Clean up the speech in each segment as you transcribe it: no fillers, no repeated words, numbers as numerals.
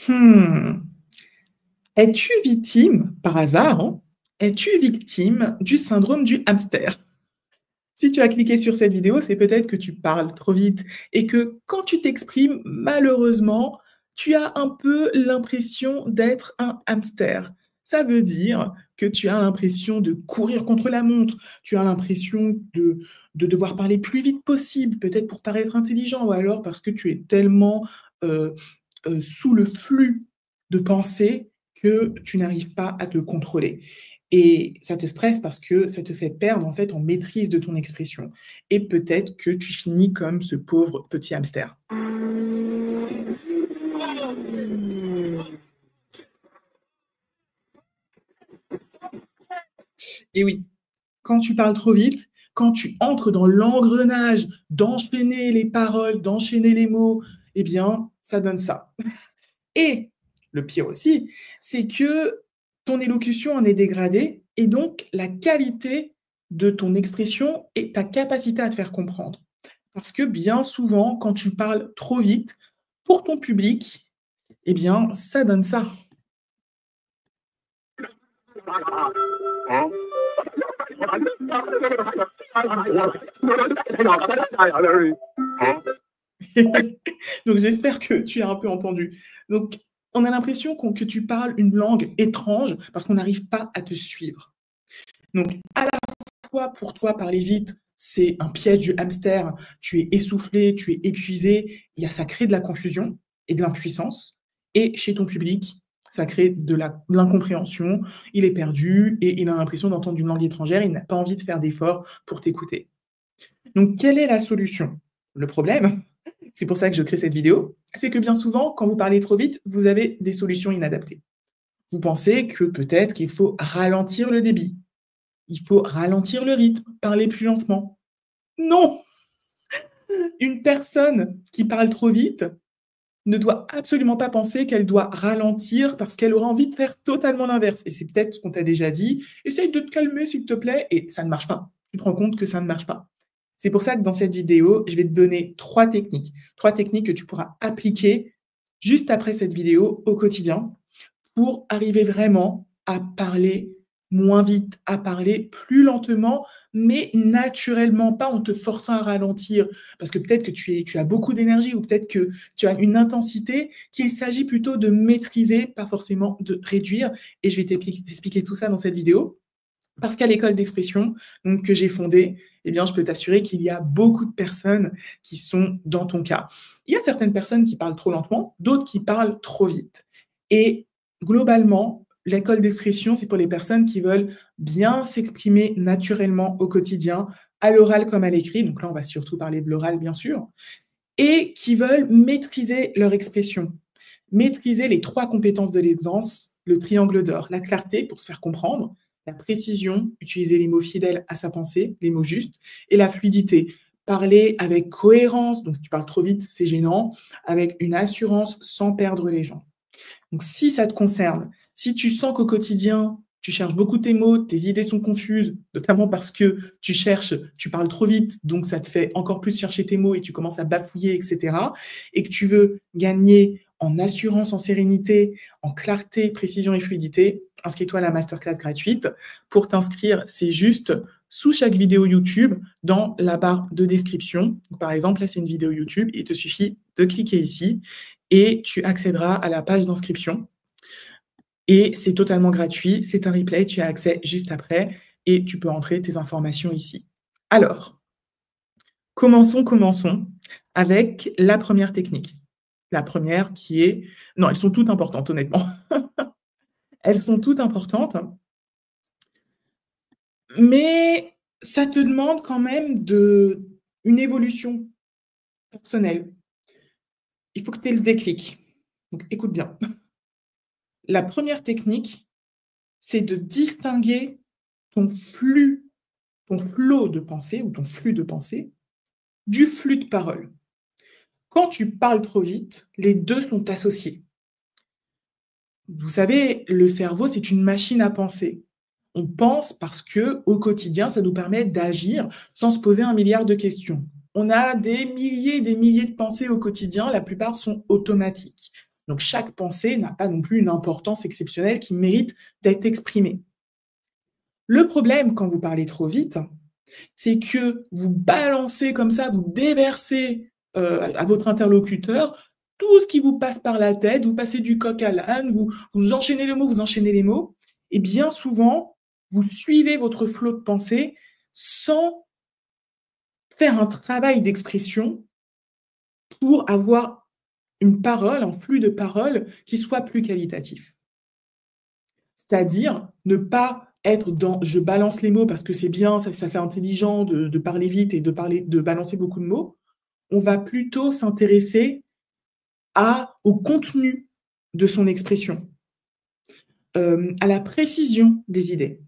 Hmm. Es-tu victime, par hasard, hein, es-tu victime du syndrome du hamster? Si tu as cliqué sur cette vidéo, c'est peut-être que tu parles trop vite et que quand tu t'exprimes, malheureusement, tu as un peu l'impression d'être un hamster. Ça veut dire que tu as l'impression de courir contre la montre, tu as l'impression de devoir parler plus vite possible, peut-être pour paraître intelligent ou alors parce que tu es tellement euh, sous le flux de pensée que tu n'arrives pas à te contrôler. Et ça te stresse parce que ça te fait perdre en fait en maîtrise de ton expression. Et peut-être que tu finis comme ce pauvre petit hamster. Et oui, quand tu parles trop vite, quand tu entres dans l'engrenage d'enchaîner les paroles, d'enchaîner les mots, eh bien, ça donne ça. Et le pire aussi, c'est que ton élocution en est dégradée et donc la qualité de ton expression et ta capacité à te faire comprendre. Parce que bien souvent, quand tu parles trop vite, pour ton public, eh bien, ça donne ça. Donc j'espère que tu as un peu entendu. Donc on a l'impression que tu parles une langue étrange parce qu'on n'arrive pas à te suivre. Donc à la fois pour toi parler vite, c'est un piège du hamster, tu es essoufflé, tu es épuisé, ça crée de la confusion et de l'impuissance. Et chez ton public, ça crée de l'incompréhension, il est perdu et il a l'impression d'entendre une langue étrangère, il n'a pas envie de faire d'efforts pour t'écouter. Donc quelle est la solution? Le problème, c'est pour ça que je crée cette vidéo, c'est que bien souvent, quand vous parlez trop vite, vous avez des solutions inadaptées. Vous pensez que peut-être qu'il faut ralentir le débit, il faut ralentir le rythme, parler plus lentement. Non! Une personne qui parle trop vite ne doit absolument pas penser qu'elle doit ralentir parce qu'elle aura envie de faire totalement l'inverse. Et c'est peut-être ce qu'on t'a déjà dit. Essaye de te calmer, s'il te plaît. Et ça ne marche pas. Tu te rends compte que ça ne marche pas. C'est pour ça que dans cette vidéo, je vais te donner 3 techniques. 3 techniques que tu pourras appliquer juste après cette vidéo au quotidien pour arriver vraiment à parler moins vite, à parler plus lentement, mais naturellement, pas en te forçant à ralentir, parce que peut-être que tu as beaucoup d'énergie ou peut-être que tu as une intensité qu'il s'agit plutôt de maîtriser, pas forcément de réduire. Et je vais t'expliquer tout ça dans cette vidéo. Parce qu'à l'école d'expression donc, que j'ai fondée, eh bien, je peux t'assurer qu'il y a beaucoup de personnes qui sont dans ton cas. Il y a certaines personnes qui parlent trop lentement, d'autres qui parlent trop vite. Et globalement, l'école d'expression, c'est pour les personnes qui veulent bien s'exprimer naturellement au quotidien, à l'oral comme à l'écrit. Donc là, on va surtout parler de l'oral, bien sûr. Et qui veulent maîtriser leur expression. Maîtriser les 3 compétences de l'aisance, le triangle d'or, la clarté pour se faire comprendre, la précision, utiliser les mots fidèles à sa pensée, les mots justes, et la fluidité, parler avec cohérence, donc si tu parles trop vite, c'est gênant, avec une assurance sans perdre les gens. Donc si ça te concerne, si tu sens qu'au quotidien, tu cherches beaucoup tes mots, tes idées sont confuses, notamment parce que tu parles trop vite, donc ça te fait encore plus chercher tes mots et tu commences à bafouiller, etc. Et que tu veux gagner en assurance, en sérénité, en clarté, précision et fluidité, inscris-toi à la masterclass gratuite. Pour t'inscrire, c'est juste sous chaque vidéo YouTube, dans la barre de description. Donc, par exemple, là, c'est une vidéo YouTube, il te suffit de cliquer ici et tu accéderas à la page d'inscription. Et c'est totalement gratuit, c'est un replay, tu as accès juste après et tu peux entrer tes informations ici. Alors, commençons avec la première technique. La première qui est... Non, elles sont toutes importantes, honnêtement. Elles sont toutes importantes, mais ça te demande quand même une évolution personnelle. Il faut que tu aies le déclic. Donc, écoute bien. La première technique, c'est de distinguer ton flux, ton flot de pensée ou ton flux de pensée du flux de parole. Quand tu parles trop vite, les deux sont associés. Vous savez, le cerveau, c'est une machine à penser. On pense parce que au quotidien, ça nous permet d'agir sans se poser 1 milliard de questions. On a des milliers et des milliers de pensées au quotidien, la plupart sont automatiques. Donc, chaque pensée n'a pas non plus une importance exceptionnelle qui mérite d'être exprimée. Le problème quand vous parlez trop vite, c'est que vous balancez comme ça, vous déversez à votre interlocuteur tout ce qui vous passe par la tête, vous passez du coq à l'âne, vous enchaînez les mots, vous enchaînez les mots, et bien souvent, vous suivez votre flot de pensée sans faire un travail d'expression pour avoir une parole, un flux de paroles qui soit plus qualitatif. C'est-à-dire ne pas être dans je balance les mots parce que c'est bien, ça fait intelligent de parler vite et de balancer beaucoup de mots. On va plutôt s'intéresser au contenu de son expression, à la précision des idées.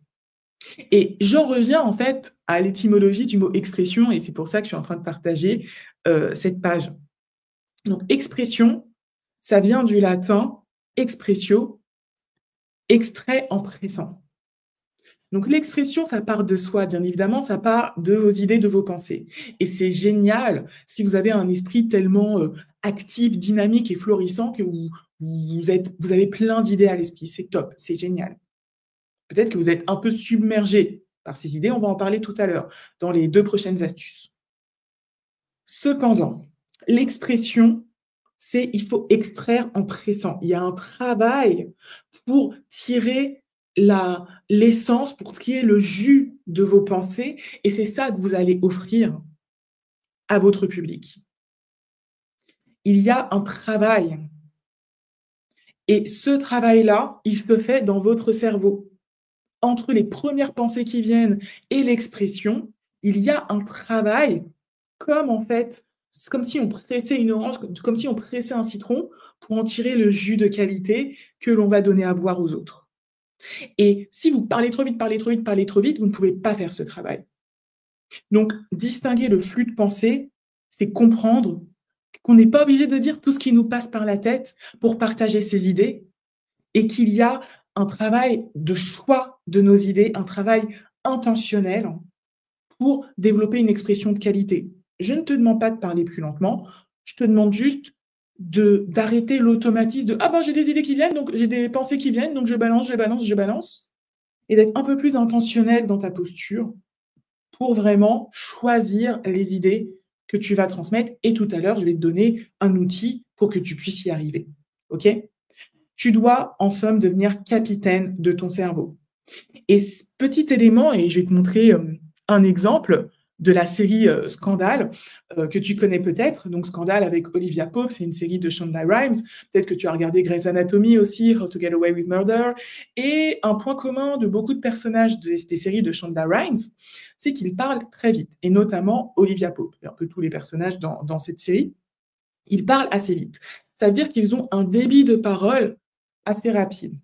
Et j'en reviens en fait à l'étymologie du mot expression, et c'est pour ça que je suis en train de partager cette page. Donc expression, ça vient du latin expressio, extrait en pressant. Donc l'expression, ça part de soi, bien évidemment, ça part de vos idées, de vos pensées. Et c'est génial si vous avez un esprit tellement actif, dynamique et florissant que vous avez plein d'idées à l'esprit. C'est top, c'est génial. Peut-être que vous êtes un peu submergé par ces idées, on va en parler tout à l'heure, dans les 2 prochaines astuces. Cependant, l'expression, c'est il faut extraire en pressant. Il y a un travail pour tirer l'essence, pour tirer le jus de vos pensées, et c'est ça que vous allez offrir à votre public. Il y a un travail, et ce travail-là, il se fait dans votre cerveau. Entre les premières pensées qui viennent et l'expression, il y a un travail comme si on pressait une orange, comme si on pressait un citron pour en tirer le jus de qualité que l'on va donner à boire aux autres. Et si vous parlez trop vite, vous ne pouvez pas faire ce travail. Donc, distinguer le flux de pensée, c'est comprendre qu'on n'est pas obligé de dire tout ce qui nous passe par la tête pour partager ses idées et qu'il y a un travail de choix de nos idées, un travail intentionnel pour développer une expression de qualité. Je ne te demande pas de parler plus lentement, je te demande juste d'arrêter l'automatisme de « Ah ben j'ai des idées qui viennent, donc j'ai des pensées qui viennent, donc je balance », et d'être un peu plus intentionnel dans ta posture pour vraiment choisir les idées que tu vas transmettre. Et tout à l'heure, je vais te donner un outil pour que tu puisses y arriver. OK ? Tu dois, en somme, devenir capitaine de ton cerveau. Et ce petit élément, et je vais te montrer un exemple de la série Scandale, que tu connais peut-être. Donc, Scandale avec Olivia Pope, c'est une série de Shonda Rhimes. Peut-être que tu as regardé Grey's Anatomy aussi, How to Get Away with Murder. Et un point commun de beaucoup de personnages des séries de Shonda Rhimes, c'est qu'ils parlent très vite, et notamment Olivia Pope, et un peu tous les personnages dans cette série. Ils parlent assez vite. Ça veut dire qu'ils ont un débit de parole assez rapide.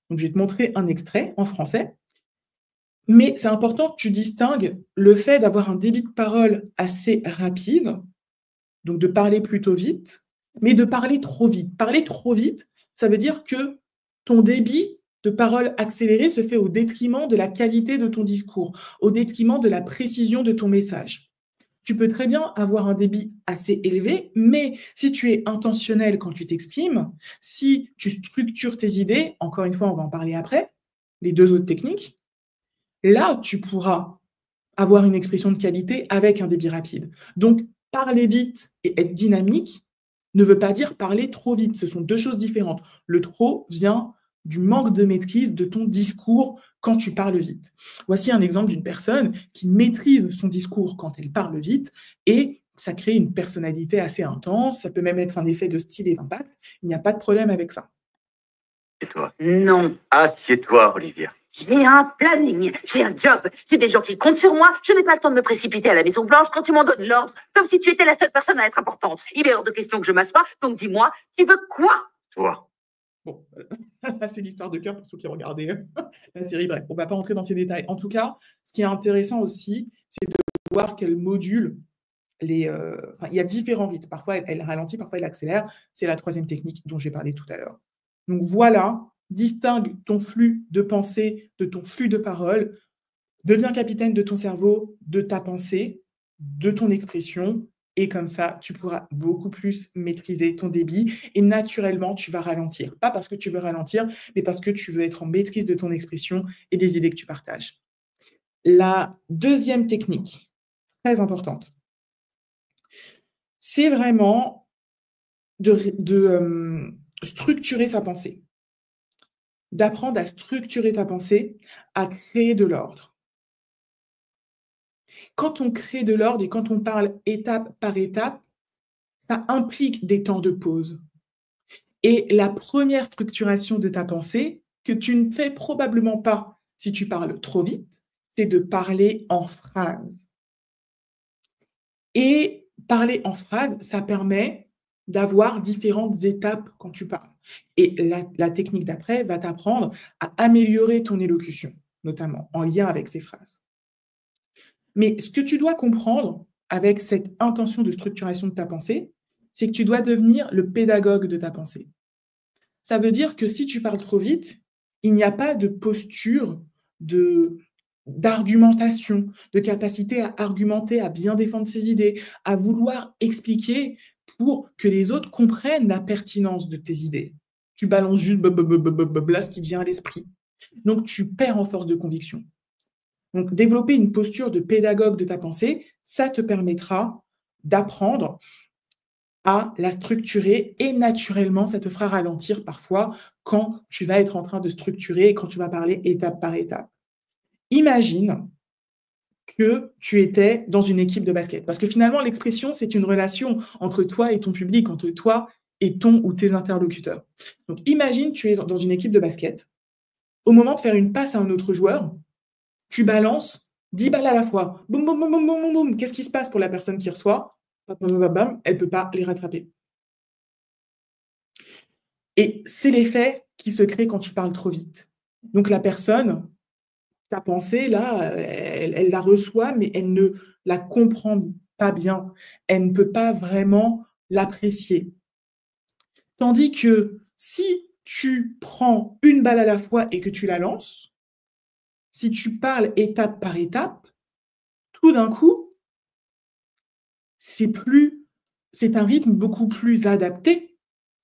Donc, je vais te montrer un extrait en français. Mais c'est important que tu distingues le fait d'avoir un débit de parole assez rapide, donc de parler plutôt vite, mais de parler trop vite. Parler trop vite, ça veut dire que ton débit de parole accéléré se fait au détriment de la qualité de ton discours, au détriment de la précision de ton message. Tu peux très bien avoir un débit assez élevé, mais si tu es intentionnel quand tu t'exprimes, si tu structures tes idées, encore une fois, on va en parler après, les 2 autres techniques, là, tu pourras avoir une expression de qualité avec un débit rapide. Donc, parler vite et être dynamique ne veut pas dire parler trop vite. Ce sont 2 choses différentes. Le trop vient du manque de maîtrise de ton discours quand tu parles vite. Voici un exemple d'une personne qui maîtrise son discours quand elle parle vite et ça crée une personnalité assez intense. Ça peut même être un effet de style et d'impact. Il n'y a pas de problème avec ça. Assieds-toi. Non. Assieds-toi, Olivia. J'ai un planning, j'ai un job, j'ai des gens qui comptent sur moi, je n'ai pas le temps de me précipiter à la Maison Blanche quand tu m'en donnes l'ordre, comme si tu étais la seule personne à être importante. Il est hors de question que je m'assoie, donc dis-moi, tu veux quoi? Toi. Bon, c'est l'histoire de cœur pour ceux qui ont regardé la série. Bref, on ne va pas entrer dans ces détails. En tout cas, ce qui est intéressant aussi, c'est de voir qu'elle module il y a différents rythmes. Parfois, elle ralentit, parfois, elle accélère. C'est la 3e technique dont j'ai parlé tout à l'heure. Donc voilà, distingue ton flux de pensée de ton flux de parole. Deviens capitaine de ton cerveau, de ta pensée, de ton expression, Et comme ça, tu pourras beaucoup plus maîtriser ton débit et naturellement, tu vas ralentir. Pas parce que tu veux ralentir, mais parce que tu veux être en maîtrise de ton expression et des idées que tu partages. La deuxième technique, très importante, c'est vraiment de structurer sa pensée, d'apprendre à structurer ta pensée, à créer de l'ordre. Quand on crée de l'ordre et quand on parle étape par étape, ça implique des temps de pause. Et la première structuration de ta pensée, que tu ne fais probablement pas si tu parles trop vite, c'est de parler en phrases. Et parler en phrases, ça permet d'avoir différentes étapes quand tu parles. Et la technique d'après va t'apprendre à améliorer ton élocution, notamment en lien avec ces phrases. Mais ce que tu dois comprendre avec cette intention de structuration de ta pensée, c'est que tu dois devenir le pédagogue de ta pensée. Ça veut dire que si tu parles trop vite, il n'y a pas de posture d'argumentation, de capacité à argumenter, à bien défendre ses idées, à vouloir expliquer pour que les autres comprennent la pertinence de tes idées. Tu balances juste là ce qui te vient à l'esprit. Donc, tu perds en force de conviction. Donc, développer une posture de pédagogue de ta pensée, ça te permettra d'apprendre à la structurer et naturellement, ça te fera ralentir parfois quand tu vas être en train de structurer et quand tu vas parler étape par étape. Imagine que tu étais dans une équipe de basket. Parce que finalement, l'expression, c'est une relation entre toi et ton public, entre toi et ton ou tes interlocuteurs. Donc, imagine, tu es dans une équipe de basket. Au moment de faire une passe à un autre joueur, tu balances 10 balles à la fois. Boum, boum, boum, boum, boum, boum, boum. Qu'est-ce qui se passe pour la personne qui reçoit? Elle ne peut pas les rattraper. Et c'est l'effet qui se crée quand tu parles trop vite. Donc, la personne, ta pensée, là, elle la reçoit, mais elle ne la comprend pas bien. Elle ne peut pas vraiment l'apprécier. Tandis que si tu prends une balle à la fois et que tu la lances, si tu parles étape par étape, tout d'un coup, c'est un rythme beaucoup plus adapté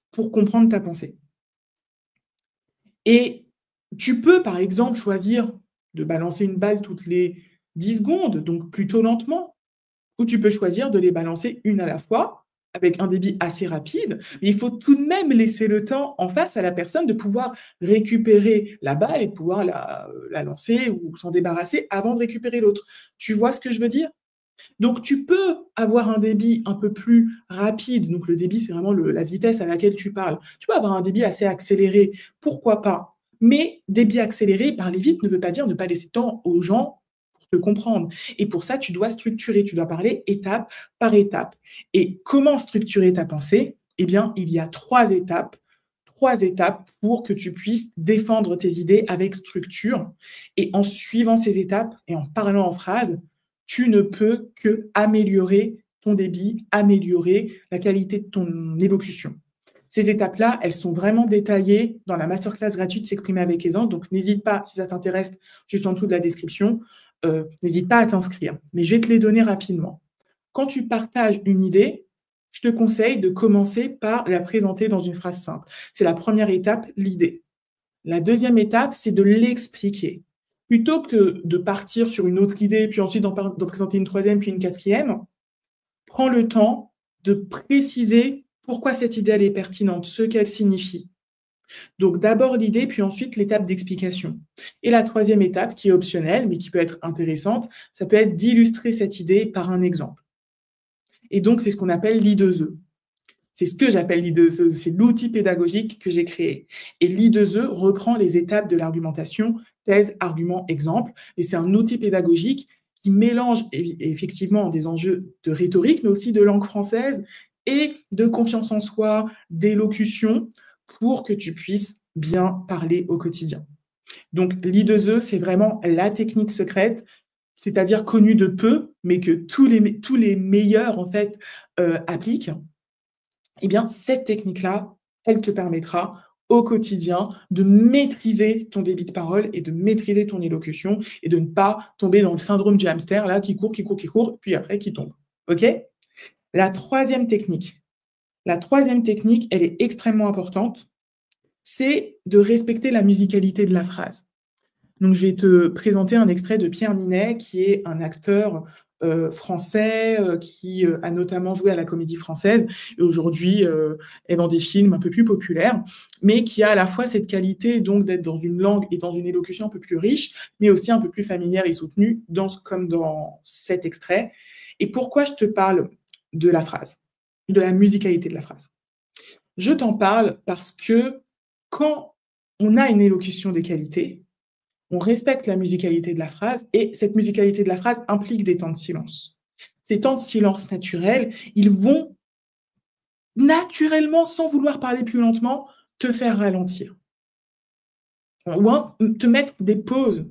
pour comprendre ta pensée. Et tu peux, par exemple, choisir de balancer une balle toutes les 10 secondes, donc plutôt lentement, ou tu peux choisir de les balancer une à la fois, avec un débit assez rapide, mais il faut tout de même laisser le temps en face à la personne de pouvoir récupérer la balle et de pouvoir la lancer ou s'en débarrasser avant de récupérer l'autre. Tu vois ce que je veux dire? Donc, tu peux avoir un débit un peu plus rapide. Donc, le débit, c'est vraiment la vitesse à laquelle tu parles. Tu peux avoir un débit assez accéléré. Pourquoi pas? Mais débit accéléré, parler vite ne veut pas dire ne pas laisser de temps aux gens pour te comprendre. Et pour ça, tu dois structurer, tu dois parler étape par étape. Et comment structurer ta pensée? Eh bien, il y a 3 étapes. 3 étapes pour que tu puisses défendre tes idées avec structure. Et en suivant ces étapes et en parlant en phrases, tu ne peux que améliorer ton débit, améliorer la qualité de ton élocution. Ces étapes-là, elles sont vraiment détaillées dans la masterclass gratuite S'exprimer avec aisance. Donc, n'hésite pas, si ça t'intéresse, juste en dessous de la description, n'hésite pas à t'inscrire. Mais je vais te les donner rapidement. Quand tu partages une idée, je te conseille de commencer par la présenter dans une phrase simple. C'est la première étape, l'idée. La deuxième étape, c'est de l'expliquer. Plutôt que de partir sur une autre idée, puis ensuite d'en présenter une troisième, puis une quatrième, prends le temps de préciser pourquoi cette idée elle est pertinente, ce qu'elle signifie. Donc d'abord l'idée, puis ensuite l'étape d'explication. Et la troisième étape, qui est optionnelle, mais qui peut être intéressante, ça peut être d'illustrer cette idée par un exemple. Et donc c'est ce qu'on appelle l'I2E. C'est ce que j'appelle l'I2E, c'est l'outil pédagogique que j'ai créé. Et l'I2E reprend les étapes de l'argumentation, thèse, argument, exemple. Et c'est un outil pédagogique qui mélange effectivement des enjeux de rhétorique, mais aussi de langue française et de confiance en soi, d'élocution, pour que tu puisses bien parler au quotidien. Donc l'I2E, c'est vraiment la technique secrète, c'est-à-dire connue de peu, mais que tous les meilleurs en fait appliquent. Eh bien, cette technique-là, elle te permettra au quotidien de maîtriser ton débit de parole et de maîtriser ton élocution et de ne pas tomber dans le syndrome du hamster, là, qui court, puis après qui tombe. OK? La troisième technique, elle est extrêmement importante, c'est de respecter la musicalité de la phrase. Donc, je vais te présenter un extrait de Pierre Ninet, qui est un acteur français qui a notamment joué à la Comédie Française et aujourd'hui est dans des films un peu plus populaires, mais qui a à la fois cette qualité donc d'être dans une langue et dans une élocution un peu plus riche, mais aussi un peu plus familière et soutenue, comme dans cet extrait. Et pourquoi je te parle de la phrase, de la musicalité de la phrase? Je t'en parle parce que quand on a une élocution de qualité, on respecte la musicalité de la phrase et cette musicalité de la phrase implique des temps de silence. Ces temps de silence naturels, ils vont naturellement, sans vouloir parler plus lentement, te faire ralentir ou te mettre des pauses.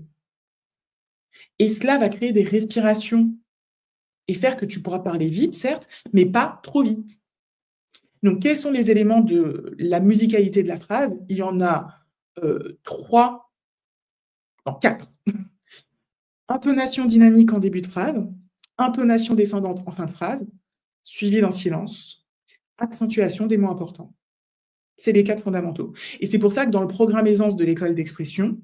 Et cela va créer des respirations et faire que tu pourras parler vite, certes, mais pas trop vite. Donc, quels sont les éléments de la musicalité de la phrase? Il y en a 4. Intonation dynamique en début de phrase, intonation descendante en fin de phrase, suivi d'un silence, accentuation des mots importants. C'est les 4 fondamentaux. Et c'est pour ça que dans le programme Aisance de l'école d'expression,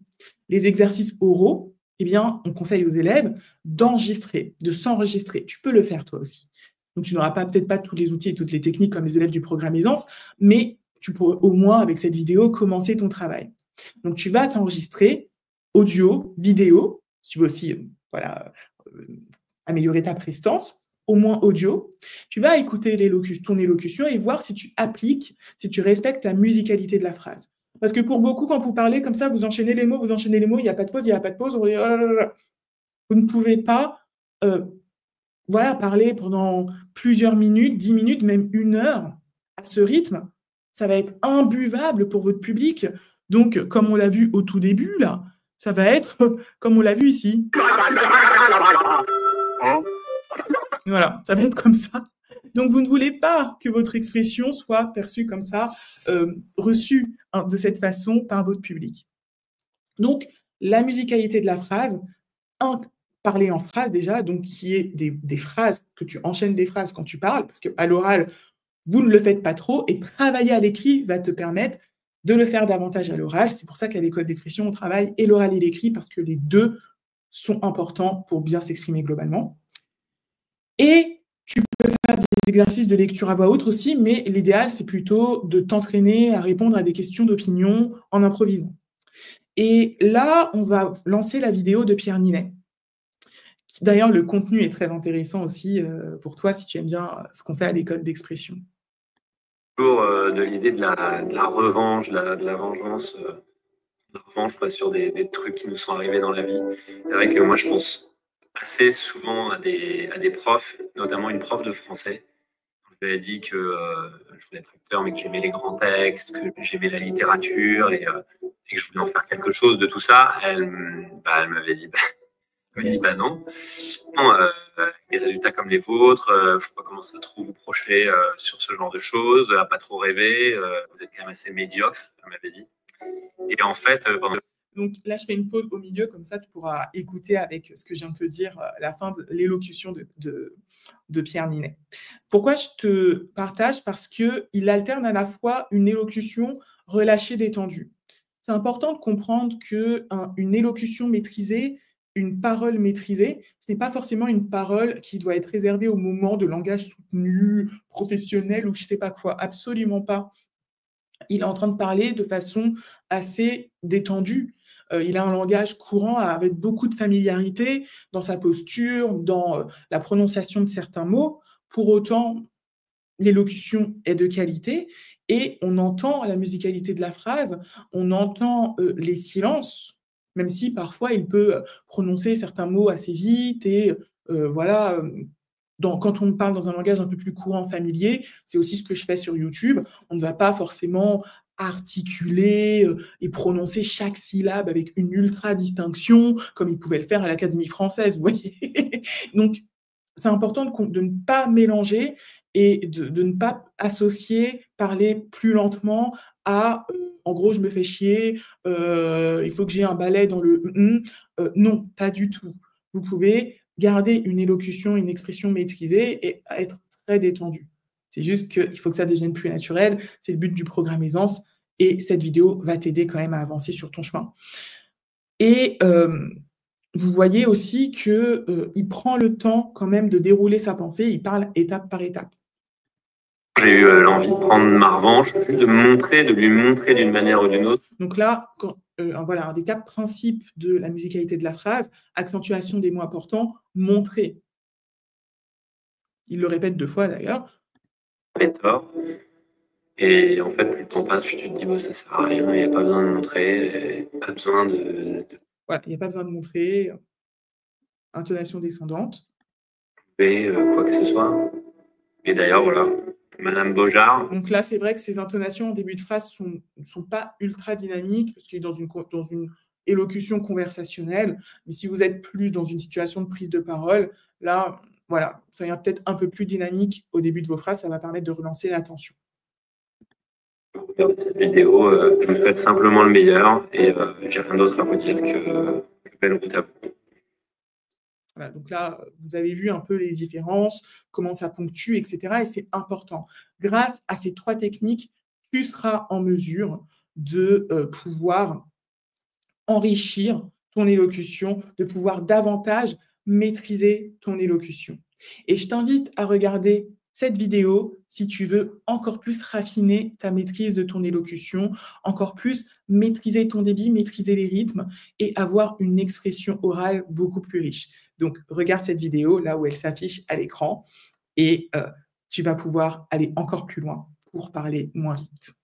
les exercices oraux, eh bien, on conseille aux élèves d'enregistrer, de s'enregistrer. Tu peux le faire toi aussi. Donc, tu n'auras peut-être pas tous les outils et toutes les techniques comme les élèves du programme Aisance, mais tu pourras au moins, avec cette vidéo, commencer ton travail. Donc, tu vas t'enregistrer audio, vidéo, si tu veux aussi améliorer ta prestance, au moins audio. Tu vas écouter ton élocution et voir si tu appliques, si tu respectes la musicalité de la phrase. Parce que pour beaucoup, quand vous parlez comme ça, vous enchaînez les mots, il n'y a pas de pause, vous ne pouvez pas parler pendant plusieurs minutes, 10 minutes, même 1 heure à ce rythme. Ça va être imbuvable pour votre public. Donc, comme on l'a vu au tout début, là, ça va être comme on l'a vu ici. Voilà, ça va être comme ça. Donc, vous ne voulez pas que votre expression soit perçue comme ça, reçue de cette façon par votre public. Donc, la musicalité de la phrase, parler en phrase déjà, donc qui est des phrases, que tu enchaînes des phrases quand tu parles, parce qu'à l'oral, vous ne le faites pas trop, et travailler à l'écrit va te permettre de le faire davantage à l'oral. C'est pour ça qu'à l'école d'expression, on travaille et l'oral et l'écrit, parce que les deux sont importants pour bien s'exprimer globalement. Et tu peux faire des exercices de lecture à voix haute aussi, mais l'idéal, c'est plutôt de t'entraîner à répondre à des questions d'opinion en improvisant. Et là, on va lancer la vidéo de Pierre Ninet. D'ailleurs, le contenu est très intéressant aussi pour toi, si tu aimes bien ce qu'on fait à l'école d'expression. Toujours de l'idée de la revanche, de la vengeance, la revanche sur des trucs qui nous sont arrivés dans la vie. C'est vrai que moi, je pense assez souvent à des profs, notamment une prof de français. Je lui ai dit que je voulais être acteur, mais que j'aimais les grands textes, que j'aimais la littérature et que je voulais en faire quelque chose de tout ça. Elle m'avait dit... non, des résultats comme les vôtres, faut pas commencer à trop vous projeter sur ce genre de choses, à pas trop rêver, vous êtes quand même assez médiocre, elle m'avait dit. Et en fait, Donc là, je fais une pause au milieu, comme ça tu pourras écouter avec ce que je viens de te dire à la fin de l'élocution de Pierre Ninet. Pourquoi je te partage? Parce qu'il alterne à la fois une élocution relâchée, détendue. C'est important de comprendre qu'une élocution maîtrisée, une parole maîtrisée, ce n'est pas forcément une parole qui doit être réservée au moment de langage soutenu, professionnel ou je ne sais pas quoi. Absolument pas. Il est en train de parler de façon assez détendue. Il a un langage courant avec beaucoup de familiarité dans sa posture, dans la prononciation de certains mots. Pour autant, l'élocution est de qualité et on entend la musicalité de la phrase, on entend les silences, même si parfois il peut prononcer certains mots assez vite et quand on parle dans un langage un peu plus courant, familier, c'est aussi ce que je fais sur YouTube, on ne va pas forcément articuler et prononcer chaque syllabe avec une ultra distinction, comme il pouvait le faire à l'Académie française, vous voyez. Donc, c'est important de ne pas mélanger et de ne pas associer parler plus lentement à en gros, je me fais chier, il faut que j'ai un balai dans le non, pas du tout. Vous pouvez garder une élocution, une expression maîtrisée et être très détendu. C'est juste qu'il faut que ça devienne plus naturel. C'est le but du programme Aisance. Et cette vidéo va t'aider quand même à avancer sur ton chemin. Et vous voyez aussi qu'il prend le temps quand même de dérouler sa pensée. Il parle étape par étape. J'ai eu l'envie de prendre ma revanche, de lui montrer d'une manière ou d'une autre. Donc là, voilà, un des 4 principes de la musicalité de la phrase, accentuation des mots importants, montrer. Il le répète 2 fois d'ailleurs. J'avais tort. Et en fait, plus le temps passe, plus tu te dis, ça sert à rien, il n'y a pas besoin de montrer, pas besoin de... Voilà, il n'y a pas besoin de montrer. Intonation descendante. Quoi que ce soit. Et d'ailleurs, voilà, Madame Beaujard. Donc là, c'est vrai que ces intonations en début de phrase ne sont pas ultra dynamiques, parce qu'il est dans une élocution conversationnelle. Mais si vous êtes plus dans une situation de prise de parole, là, voilà, soyez peut-être un peu plus dynamique au début de vos phrases, ça va permettre de relancer l'attention. Regardez cette vidéo, je vous souhaite simplement le meilleur et j'ai rien d'autre à vous dire que belle route à vous. Voilà, donc là, vous avez vu un peu les différences, comment ça ponctue, etc. Et c'est important. Grâce à ces 3 techniques, tu seras en mesure de pouvoir enrichir ton élocution, de pouvoir davantage maîtriser ton élocution. Et je t'invite à regarder cette vidéo si tu veux encore plus raffiner ta maîtrise de ton élocution, encore plus maîtriser ton débit, maîtriser les rythmes et avoir une expression orale beaucoup plus riche. Donc, regarde cette vidéo là où elle s'affiche à l'écran et tu vas pouvoir aller encore plus loin pour parler moins vite.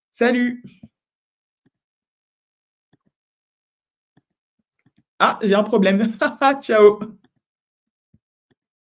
Salut! Ah, j'ai un problème. Ciao!